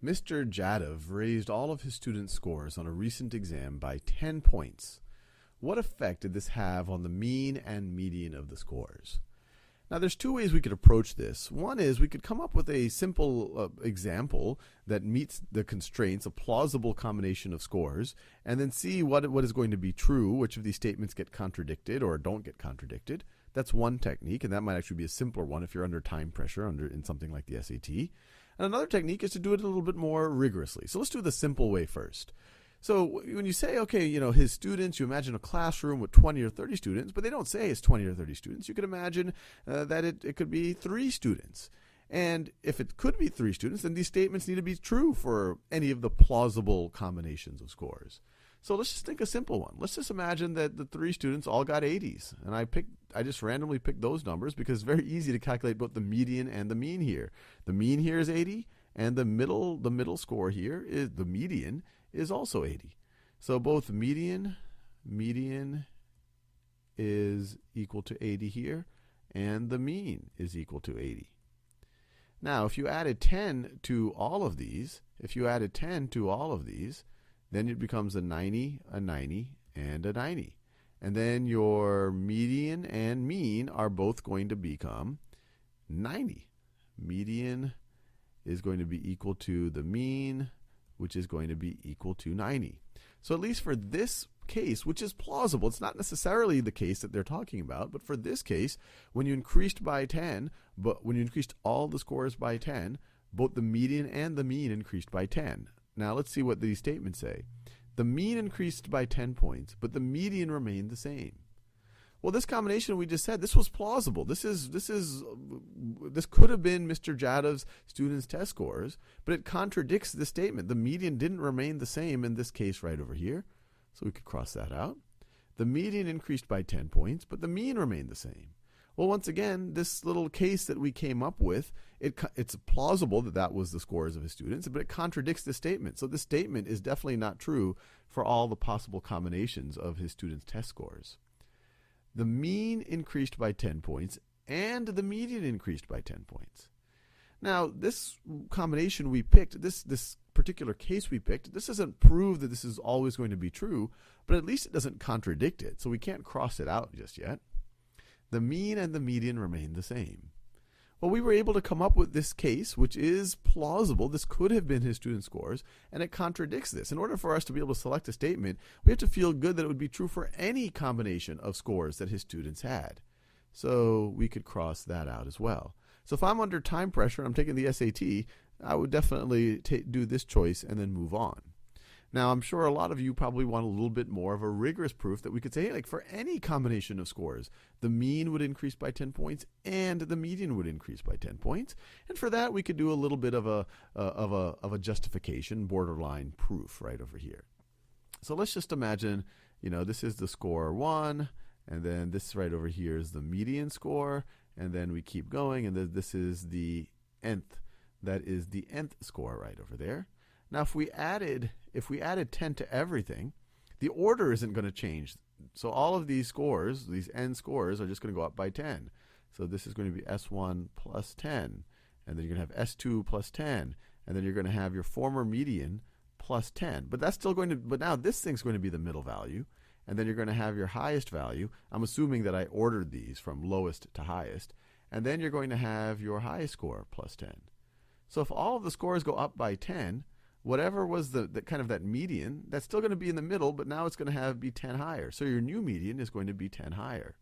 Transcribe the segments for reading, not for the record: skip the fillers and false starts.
Mr. Jadhav raised all of his students' scores on a recent exam by 10 points. What effect did this have on the mean and median of the scores? Now, there's two ways we could approach this. One is we could come up with a simple example that meets the constraints, a plausible combination of scores, and then see what is going to be true, which of these statements get contradicted or don't get contradicted. That's one technique, and that might actually be a simpler one if you're under time pressure in something like the SAT. And another technique is to do it a little bit more rigorously. So let's do the simple way first. So when you say, okay, his students, you imagine a classroom with 20 or 30 students, but they don't say it's 20 or 30 students. You could imagine that it could be 3 students. And if it could be 3 students, then these statements need to be true for any of the plausible combinations of scores. So let's just think a simple one. Let's just imagine that the 3 students all got 80s. And I just randomly picked those numbers because it's very easy to calculate both the median and the mean here. The mean here is 80, and the middle score here is the median is also 80. So both median is equal to 80 here, and the mean is equal to 80. Now, if you added 10 to all of these, then it becomes a 90, a 90, and a 90. And then your median and mean are both going to become 90. Median is going to be equal to the mean, which is going to be equal to 90. So at least for this case, which is plausible, it's not necessarily the case that they're talking about, but for this case, when you increased by 10, but when you increased all the scores by 10, both the median and the mean increased by 10. Now let's see what these statements say. The mean increased by 10 points, but the median remained the same. Well, this combination we just said, this was plausible. This could have been Mr. Jadhav's students' test scores, but it contradicts the statement. The median didn't remain the same in this case right over here, so we could cross that out. The median increased by 10 points, but the mean remained the same. Well, once again, this little case that we came up with, it's plausible that that was the scores of his students, but it contradicts the statement. So this statement is definitely not true for all the possible combinations of his students' test scores. The mean increased by 10 points, and the median increased by 10 points. Now, this combination we picked, this particular case we picked, this doesn't prove that this is always going to be true, but at least it doesn't contradict it, so we can't cross it out just yet. The mean and the median remain the same. Well, we were able to come up with this case, which is plausible. This could have been his student scores, and it contradicts this. In order for us to be able to select a statement, we have to feel good that it would be true for any combination of scores that his students had. So we could cross that out as well. So if I'm under time pressure and I'm taking the SAT, I would definitely do this choice and then move on. Now, I'm sure a lot of you probably want a little bit more of a rigorous proof that we could say, hey, like for any combination of scores, the mean would increase by 10 points and the median would increase by 10 points. And for that, we could do a little bit of a justification, borderline proof right over here. So let's just imagine, this is the score 1, and then this right over here is the median score, and then we keep going, and then this is the nth. That is the nth score right over there. Now, if we added 10 to everything, the order isn't going to change. So all of these scores, these n scores, are just going to go up by 10. So this is going to be S1 plus 10, and then you're going to have S2 plus 10, and then you're going to have your former median plus 10. But that's still going to, but now this thing's going to be the middle value, and then you're going to have your highest value. I'm assuming that I ordered these from lowest to highest, and then you're going to have your highest score plus 10. So if all of the scores go up by 10, whatever was the kind of that median, that's still going to be in the middle, but now it's going to be 10 higher. So your new median is going to be 10 higher.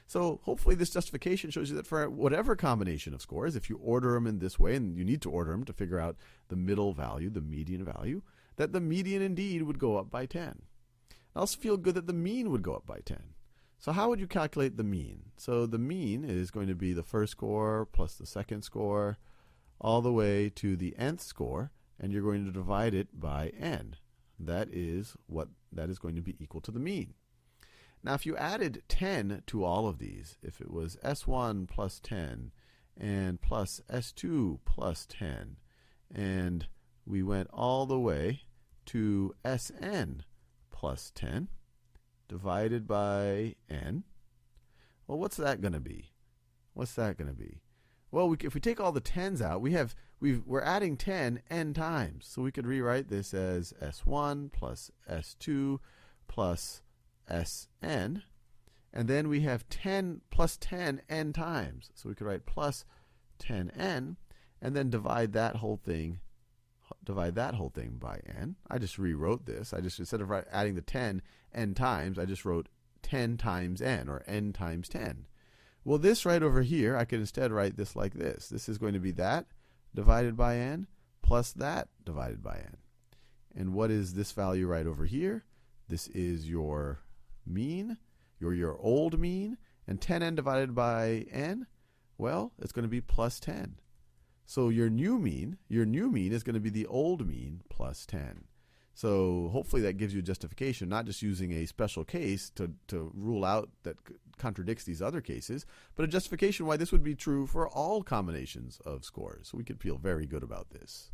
So hopefully this justification shows you that for whatever combination of scores, if you order them in this way, and you need to order them to figure out the middle value, the median value, that the median indeed would go up by 10. I also feel good that the mean would go up by 10. So how would you calculate the mean? So the mean is going to be the first score plus the second score all the way to the nth score, and you're going to divide it by n. That is going to be equal to the mean. Now, if you added 10 to all of these, if it was S1 plus 10 and plus S2 plus 10, and we went all the way to Sn plus 10 divided by n, well, what's that going to be? What's that going to be? Well, if we take all the 10s out, we have we're adding 10 n times. So we could rewrite this as S1 plus S2 plus Sn. And then we have 10 plus 10 n times. So we could write plus 10n and then divide that whole thing by n. I just rewrote this. Instead of adding the 10 n times, I just wrote 10 times n, or n times 10. Well, this right over here, I could instead write this like this. This is going to be that divided by n plus that divided by n. And what is this value right over here? This is your mean, your old mean. And 10n divided by n, well, it's going to be plus 10. So your new mean is going to be the old mean plus 10. So hopefully that gives you a justification, not just using a special case to rule out that contradicts these other cases, but a justification why this would be true for all combinations of scores. So we could feel very good about this.